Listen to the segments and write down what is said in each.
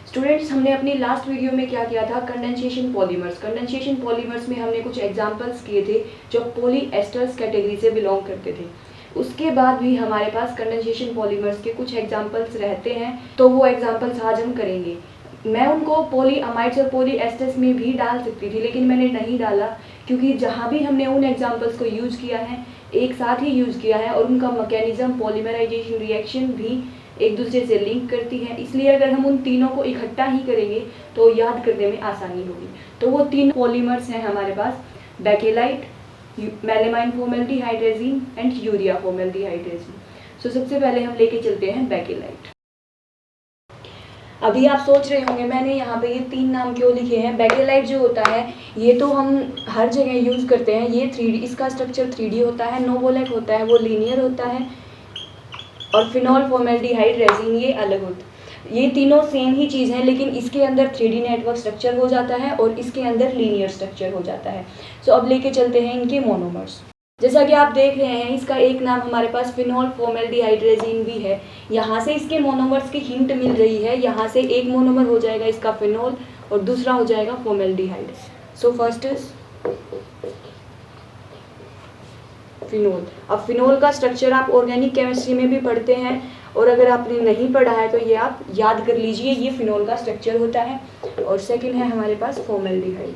Students, हमने अपनी last video में क्या किया था, कंडेंसेशन पॉलीमर्स। कंडेंसेशन पॉलीमर्स में हमने कुछ एग्जांपल्स किए थे जो पॉलीएस्टर्स कैटेगरी से बिलोंग करते थे। उसके बाद भी हमारे पास कंडेंसेशन पॉलीमर्स के कुछ एग्जांपल्स रहते हैं, तो वो एग्जांपल्स आज हम करेंगे। मैं उनको पॉलीअमाइड्स और पॉलीएस्टर्स में भी डाल सकती थी, लेकिन मैंने नहीं डाला क्योंकि जहाँ भी हमने उन एग्जांपल्स को यूज़ किया है एक साथ ही यूज़ किया है और उनका मैकेनिज्म पॉलीमराइजेशन रिएक्शन भी एक दूसरे से लिंक करती है। इसलिए अगर हम उन तीनों को इकट्ठा ही करेंगे तो याद करने में आसानी होगी। तो वो तीन पॉलीमर्स हैं हमारे पास, bakelite, melamine formaldehyde resin and urea formaldehyde resin. So सबसे पहले हम लेके चलते हैं बेकेलाइट। अभी आप सोच रहे होंगे मैंने यहाँ पे ये तीन नाम क्यों लिखे हैं। बेकेलाइट जो होता है ये तो हम हर जगह यूज़ करते हैं। ये 3D, इसका स्ट्रक्चर 3D होता है। नोवोलेक होता है वो लीनियर होता है और फिनॉल फॉर्मेल्डिहाइड रेजिन ये अलग होता है। ये तीनों सेम ही चीज़ है, लेकिन इसके अंदर 3D नेटवर्क स्ट्रक्चर हो जाता है और इसके अंदर लीनियर स्ट्रक्चर हो जाता है। सो अब लेके चलते हैं इनके मोनोमर्स। जैसा कि आप देख रहे हैं इसका एक नाम हमारे पास फिनॉल फॉर्मेल्डिहाइड रेजिन भी है। यहाँ से इसके मोनोमर्स की हिंट मिल रही है। यहाँ से एक मोनोमर हो जाएगा इसका फिनॉल और दूसरा हो जाएगा formaldehyde. So first is phenol. अब फिनोल का स्ट्रक्चर आप ऑर्गेनिक केमिस्ट्री में भी पढ़ते हैं और अगर आपने नहीं पढ़ा है तो ये आप याद कर लीजिए, ये फिनोल का स्ट्रक्चर होता है। और सेकंड है हमारे पास फॉर्मेल्डिहाइड।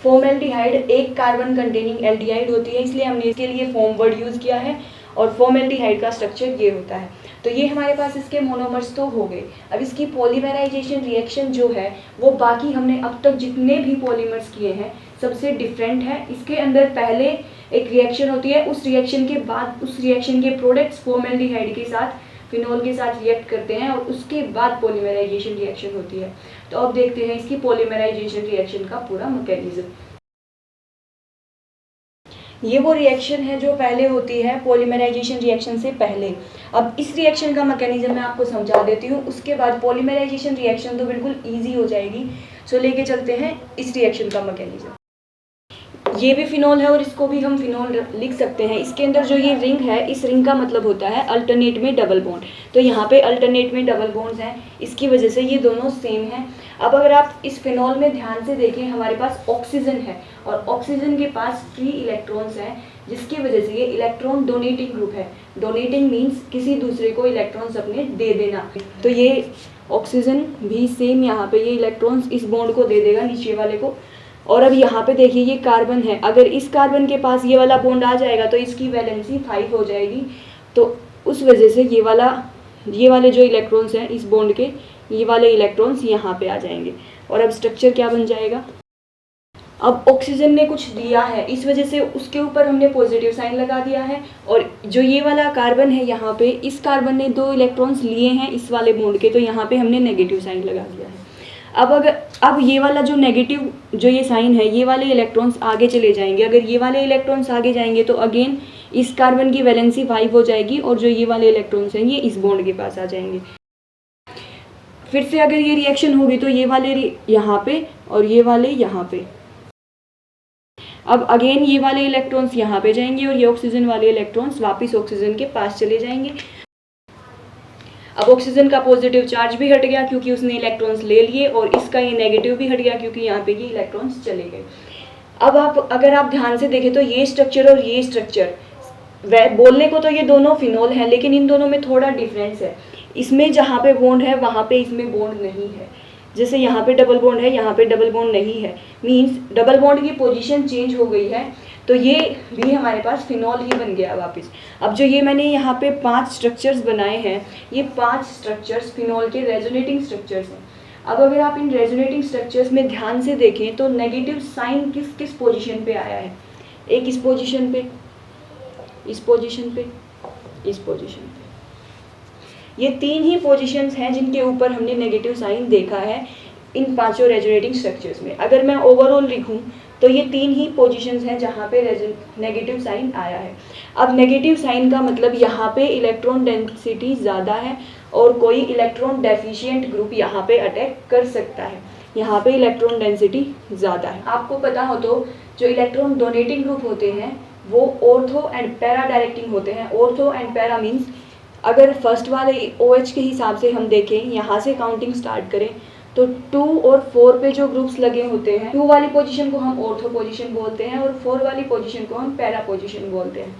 फॉर्मेल्डिहाइड एक कार्बन कंटेनिंग एल्डिहाइड होती है, इसलिए हमने इसके लिए फॉर्म वर्ड यूज़ किया है और फॉर्मेल्डिहाइड का स्ट्रक्चर ये होता है। तो ये हमारे पास इसके मोनोमर्स तो हो गए। अब इसकी पॉलीमराइजेशन रिएक्शन जो है वो बाकी हमने अब तक जितने भी पॉलीमर्स किए हैं सबसे डिफरेंट है। इसके अंदर पहले एक रिएक्शन होती है, उस रिएक्शन के बाद उस रिएक्शन के प्रोडक्ट्स फॉर्मेल्डिहाइड के साथ फिनोल के साथ रिएक्ट करते हैं और उसके बाद पॉलीमराइजेशन रिएक्शन होती है। तो अब देखते हैं इसकी पॉलीमराइजेशन रिएक्शन का पूरा मैकेनिज्म। ये वो रिएक्शन है जो पहले होती है पॉलीमराइजेशन रिएक्शन से पहले। अब इस रिएक्शन का मैकेनिज्म मैं आपको समझा देती हूँ, उसके बाद पॉलीमराइजेशन रिएक्शन तो बिल्कुल ईजी हो जाएगी। सो लेके चलते हैं इस रिएक्शन का मैकेनिज्म। ये भी फिनोल है और इसको भी हम फिनोल लिख सकते हैं। इसके अंदर जो ये रिंग है, इस रिंग का मतलब होता है अल्टरनेट में डबल बॉन्ड। तो यहाँ पे अल्टरनेट में डबल बॉन्ड्स हैं, इसकी वजह से ये दोनों सेम हैं। अब अगर आप इस फिनोल में ध्यान से देखें, हमारे पास ऑक्सीजन है और ऑक्सीजन के पास फ्री इलेक्ट्रॉन्स हैं, जिसकी वजह से ये इलेक्ट्रॉन डोनेटिंग ग्रुप है। डोनेटिंग मीन्स किसी दूसरे को इलेक्ट्रॉन्स अपने दे देना। तो ये ऑक्सीजन भी सेम यहाँ पे ये इलेक्ट्रॉन्स इस बॉन्ड को दे देगा, नीचे वाले को। और अब यहाँ पे देखिए ये कार्बन है, अगर इस कार्बन के पास ये वाला बॉन्ड आ जाएगा तो इसकी वैलेंसी 5 हो जाएगी। तो उस वजह से ये वाले जो इलेक्ट्रॉन्स हैं इस बॉन्ड के, ये वाले इलेक्ट्रॉन्स यहाँ पे आ जाएंगे। और अब स्ट्रक्चर क्या बन जाएगा, अब ऑक्सीजन ने कुछ दिया है, इस वजह से उसके ऊपर हमने पॉजिटिव साइन लगा दिया है। और जो ये वाला कार्बन है यहाँ पे, इस कार्बन ने 2 इलेक्ट्रॉन्स लिए हैं इस वाले बॉन्ड के, तो यहाँ पे हमने नेगेटिव साइन लगा दिया है। अब ये वाला जो नेगेटिव जो ये साइन है, ये वाले इलेक्ट्रॉन्स आगे चले जाएंगे। अगर ये वाले इलेक्ट्रॉन्स आगे जाएंगे तो अगेन इस कार्बन की वैलेंसी 5 हो जाएगी और जो ये वाले इलेक्ट्रॉन्स हैं ये इस बॉन्ड के पास आ जाएंगे। फिर से अगर ये रिएक्शन होगी तो ये वाले यहाँ पे और ये वाले यहाँ पे, अब अगेन ये वाले इलेक्ट्रॉन्स यहाँ पे जाएंगे और ये ऑक्सीजन वाले इलेक्ट्रॉन्स वापस ऑक्सीजन के पास चले जाएंगे। अब ऑक्सीजन का पॉजिटिव चार्ज भी हट गया क्योंकि उसने इलेक्ट्रॉन्स ले लिए, और इसका ये नेगेटिव भी हट गया क्योंकि यहाँ पे ये इलेक्ट्रॉन्स चले गए। अब अगर आप ध्यान से देखें तो ये स्ट्रक्चर और ये स्ट्रक्चर, बोलने को तो ये दोनों फिनोल हैं, लेकिन इन दोनों में थोड़ा डिफरेंस है। इसमें जहाँ पे बॉन्ड है वहाँ पे इसमें बॉन्ड नहीं है। जैसे यहाँ पे डबल बॉन्ड है, यहाँ पे डबल बॉन्ड नहीं है, मीन्स डबल बॉन्ड की पोजीशन चेंज हो गई है। तो ये भी हमारे पास फिनोल ही बन गया वापस। अब जो ये मैंने यहाँ पे 5 स्ट्रक्चर्स बनाए हैं, ये 5 स्ट्रक्चर्स फिनोल के रेजोनेटिंग स्ट्रक्चर्स हैं। अब अगर आप इन रेजोनेटिंग स्ट्रक्चर्स में ध्यान से देखें तो नेगेटिव साइन किस किस पोजीशन पे आया है, एक इस पोजीशन पे, इस पोजीशन पे, इस पोजीशन पे। ये 3 ही पोजीशंस हैं जिनके ऊपर हमने नेगेटिव साइन देखा है इन 5 रेजोनेटिंग स्ट्रक्चर्स में। अगर मैं ओवरऑल लिखूं तो ये 3 ही पोजीशंस हैं जहाँ पे नेगेटिव साइन आया है। अब नेगेटिव साइन का मतलब यहाँ पे इलेक्ट्रॉन डेंसिटी ज़्यादा है और कोई इलेक्ट्रॉन डेफिशिएंट ग्रुप यहाँ पे अटैक कर सकता है। यहाँ पे इलेक्ट्रॉन डेंसिटी ज़्यादा है। आपको पता हो तो जो इलेक्ट्रॉन डोनेटिंग ग्रुप होते हैं वो ऑर्थो एंड पैरा डायरेक्टिंग होते हैं। ऑर्थो एंड पैरा मीन्स अगर फर्स्ट वाले OH के हिसाब से हम देखें, यहाँ से काउंटिंग स्टार्ट करें तो 2 और 4 पे जो ग्रुप्स लगे होते हैं, 2 वाली पोजीशन को हम ऑर्थो पोजीशन बोलते हैं और 4 वाली पोजीशन को हम पैरा पोजीशन बोलते हैं।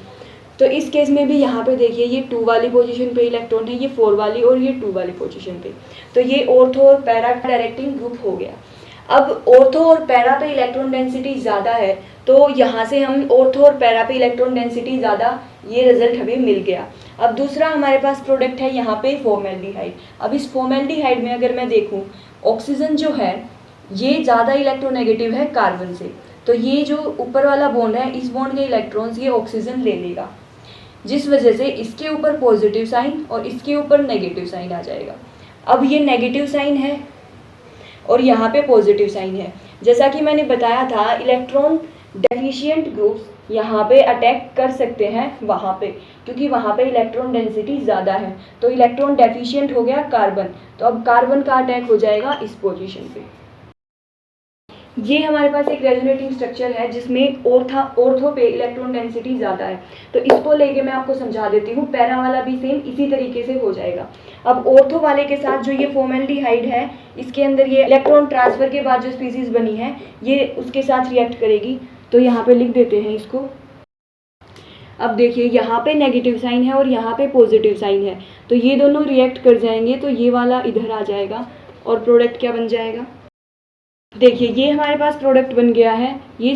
तो इस केस में भी यहाँ पे देखिए ये 2 वाली पोजीशन पे इलेक्ट्रॉन है, ये 4 वाली और ये 2 वाली पोजीशन पे, तो ये ऑर्थो और पैरा डायरेक्टिंग ग्रुप हो गया। अब ऑर्थो और पैरा पे इलेक्ट्रॉन डेंसिटी ज़्यादा है, तो यहाँ से हम ऑर्थो और पैरा पे इलेक्ट्रॉन डेंसिटी ज़्यादा, ये रिजल्ट हमें मिल गया। अब दूसरा हमारे पास प्रोडक्ट है यहाँ पे फॉर्मेल्डिहाइड। अब इस फॉर्मेल्डिहाइड में अगर मैं देखूँ, ऑक्सीजन जो है ये ज़्यादा इलेक्ट्रोनेगेटिव है कार्बन से, तो ये जो ऊपर वाला बॉन्ड है, इस बॉन्ड के इलेक्ट्रॉन्स ये ऑक्सीजन ले लेगा, जिस वजह से इसके ऊपर पॉजिटिव साइन और इसके ऊपर नेगेटिव साइन आ जाएगा। अब ये नेगेटिव साइन है और यहाँ पे पॉजिटिव साइन है। जैसा कि मैंने बताया था, इलेक्ट्रॉन डेफिशिएंट ग्रुप्स यहाँ पे अटैक कर सकते हैं वहाँ पे, क्योंकि वहाँ पे इलेक्ट्रॉन डेंसिटी ज़्यादा है। तो इलेक्ट्रॉन डेफिशिएंट हो गया कार्बन, तो अब कार्बन का अटैक हो जाएगा इस पोजीशन पे। ये हमारे पास एक रेजोनेटिंग स्ट्रक्चर है जिसमें ऑर्थो पे इलेक्ट्रॉन डेंसिटी ज़्यादा है, तो इसको लेके मैं आपको समझा देती हूँ। पैरा वाला भी सेम इसी तरीके से हो जाएगा। अब ऑर्थो वाले के साथ जो ये फॉर्मेल्डिहाइड है, इसके अंदर ये इलेक्ट्रॉन ट्रांसफर के बाद जो स्पीसीज बनी है ये उसके साथ रिएक्ट करेगी, तो यहाँ पे लिख देते हैं इसको। अब देखिए यहाँ पे नेगेटिव साइन है और यहाँ पे पॉजिटिव साइन है, तो ये दोनों रिएक्ट कर जाएंगे, तो ये वाला इधर आ जाएगा और प्रोडक्ट क्या बन जाएगा, देखिए ये हमारे पास प्रोडक्ट बन गया है। ये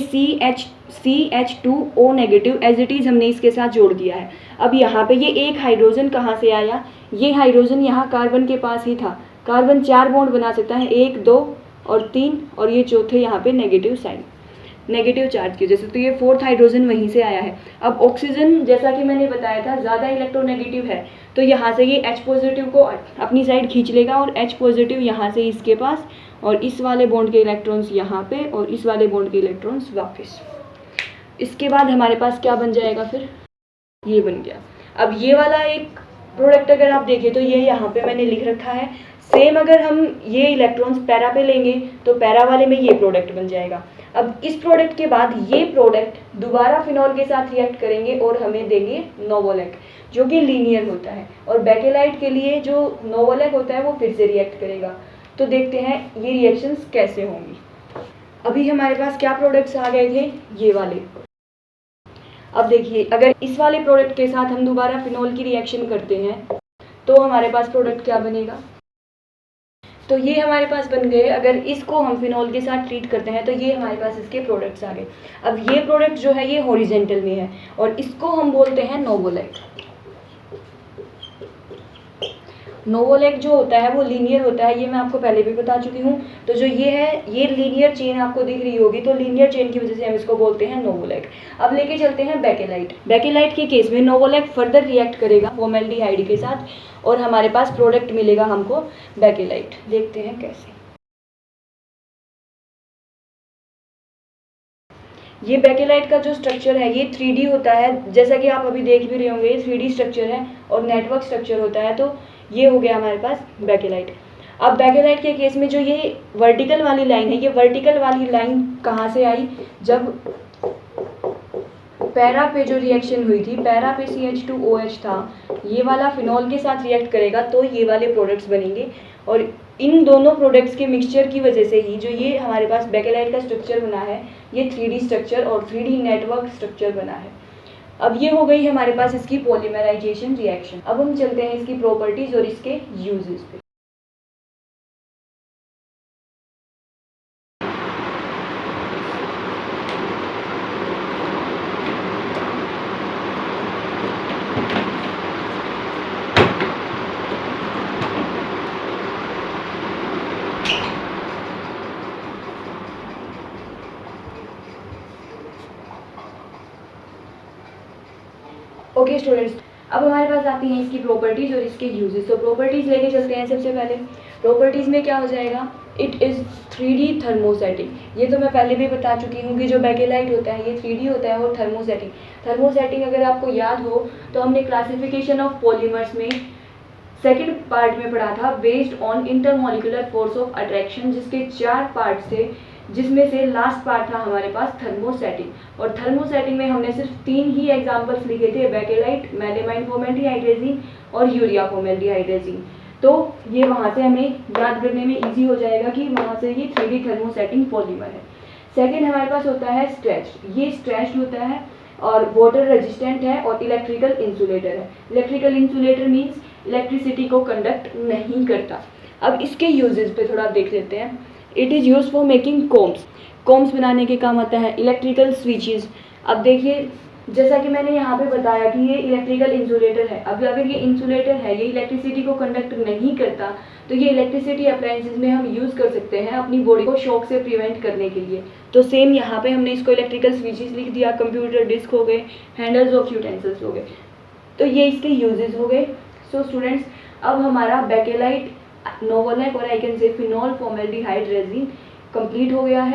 CH2O negative as it is हमने इसके साथ जोड़ दिया है। अब यहाँ पे ये एक हाइड्रोजन कहाँ से आया, ये हाइड्रोजन यहाँ कार्बन के पास ही था। कार्बन 4 बॉन्ड बना सकता है, 1, 2 और 3, और ये चौथे यहाँ पे नेगेटिव साइन, नेगेटिव चार्ज की वजह से, तो ये 4th हाइड्रोजन वहीं से आया है। अब ऑक्सीजन जैसा कि मैंने बताया था ज़्यादा इलेक्ट्रोनेगेटिव है, तो यहाँ से ये H पॉजिटिव को अपनी साइड खींच लेगा और H पॉजिटिव यहाँ से इसके पास, और इस वाले बॉन्ड के इलेक्ट्रॉन्स यहाँ पे और इस वाले बॉन्ड के इलेक्ट्रॉन्स वापस। इसके बाद हमारे पास क्या बन जाएगा, फिर ये बन गया। अब ये वाला एक प्रोडक्ट अगर आप देखें तो ये यहाँ पे मैंने लिख रखा है। सेम अगर हम ये इलेक्ट्रॉन्स पैरा पे लेंगे तो पैरा वाले में ये प्रोडक्ट बन जाएगा। अब इस प्रोडक्ट के बाद ये प्रोडक्ट दोबारा फिनॉल के साथ रिएक्ट करेंगे और हमें देंगे नोवोलेक, जो कि लीनियर होता है, और बेकेलाइट के लिए जो नोवोलेक होता है वो फिर से रिएक्ट करेगा। तो देखते हैं ये रिएक्शंस कैसे होंगी। अभी हमारे पास क्या प्रोडक्ट्स आ गए थे, ये वाले। अब देखिए अगर इस वाले प्रोडक्ट के साथ हम दोबारा फिनॉल की रिएक्शन करते हैं तो हमारे पास प्रोडक्ट क्या बनेगा, तो ये हमारे पास बन गए। अगर इसको हम फिनॉल के साथ ट्रीट करते हैं तो ये हमारे पास इसके प्रोडक्ट्स आ गए। अब ये प्रोडक्ट जो है ये हॉरिजेंटल में है और इसको हम बोलते हैं नोवोलेक। नोवोलेक जो होता है वो लीनियर होता है, ये मैं आपको पहले भी बता चुकी हूँ। तो जो ये है, ये लीनियर चेन आपको दिख रही होगी, तो लीनियर चेन की वजह से हम इसको बोलते हैं नोवोलेक। अब लेके चलते हैं बेकेलाइट। बेकेलाइट के केस में नोवोलेक फर्दर रिएक्ट करेगा फॉर्मेल्डिहाइड के साथ और हमारे पास प्रोडक्ट मिलेगा हमको बेकेलाइट। देखते हैं कैसे। ये बेकेलाइट का जो स्ट्रक्चर है ये 3D होता है, जैसा कि आप अभी देख भी रहे होंगे, ये 3D स्ट्रक्चर है और नेटवर्क स्ट्रक्चर होता है। तो ये हो गया हमारे पास बेकेलाइट। अब बेकेलाइट के केस में जो ये वर्टिकल वाली लाइन है, ये वर्टिकल वाली लाइन कहाँ से आई, जब पैरा पे जो रिएक्शन हुई थी, पैरा पे CH2OH था, ये वाला फिनॉल के साथ रिएक्ट करेगा तो ये वाले प्रोडक्ट्स बनेंगे। और इन दोनों प्रोडक्ट्स के मिक्सचर की वजह से ही जो ये हमारे पास बेकेलाइट का स्ट्रक्चर बना है, ये 3D स्ट्रक्चर और 3D नेटवर्क स्ट्रक्चर बना है। अब ये हो गई हमारे पास इसकी पॉलीमराइजेशन रिएक्शन। अब हम चलते हैं इसकी प्रॉपर्टीज और इसके यूजेस पे। ओके स्टूडेंट्स, अब हमारे पास आती हैं इसकी प्रॉपर्टीज और इसके यूजेस। तो प्रॉपर्टीज लेके चलते हैं। सबसे पहले प्रॉपर्टीज में क्या हो जाएगा, इट इज़ 3D थर्मोसेटिंग। ये तो मैं पहले भी बता चुकी हूँ कि जो बेकेलाइट होता है ये 3D होता है और थर्मोसेटिंग। थर्मोसेटिंग अगर आपको याद हो तो हमने क्लासिफिकेशन ऑफ पॉलीमर्स में सेकंड पार्ट में पढ़ा था based on intermolecular force of attraction, जिसके 4 पार्ट थे, जिसमें से लास्ट पार्ट था हमारे पास थर्मोसेटिंग। और थर्मोसेटिंग में हमने सिर्फ 3 ही एग्जांपल्स लिखे थे, बेकेलाइट, मेलेमाइन फॉर्मेल्डिहाइड्रेजिन और यूरिया फॉर्मेल्डिहाइड्रेजिन। तो ये वहाँ से हमें याद करने में इजी हो जाएगा कि वहाँ से ये 3D थर्मोसेटिंग पॉलीमर है। सेकेंड हमारे पास होता है स्ट्रेच्ड। ये स्ट्रेच्ड होता है और वाटर रेजिस्टेंट है और इलेक्ट्रिकल इंसुलेटर है। इलेक्ट्रिकल इंसुलेटर मीन्स इलेक्ट्रिसिटी को कंडक्ट नहीं करता। अब इसके यूजेस पे थोड़ा देख लेते हैं। It is use for making combs. Combs बनाने के काम आता है। इलेक्ट्रिकल स्विचेस, अब देखिए जैसा कि मैंने यहाँ पे बताया कि ये इलेक्ट्रिकल इंसुलेटर है। अब अगर ये इंसुलेटर है, ये इलेक्ट्रिसिटी को कंडक्ट नहीं करता, तो ये इलेक्ट्रिसिटी अप्लायंसेस में हम यूज़ कर सकते हैं अपनी बॉडी को शॉक से प्रिवेंट करने के लिए। तो सेम यहाँ पे हमने इसको इलेक्ट्रिकल स्विचेस लिख दिया, कंप्यूटर डिस्क हो गए, हैंडल्स ऑफ यूटेंसिल्स हो गए। तो ये इसके यूजेस हो गए। सो स्टूडेंट्स, अब हमारा बेकेलाइट, नोवोलैक और I can say phenol formaldehyde resin complete हो गया है।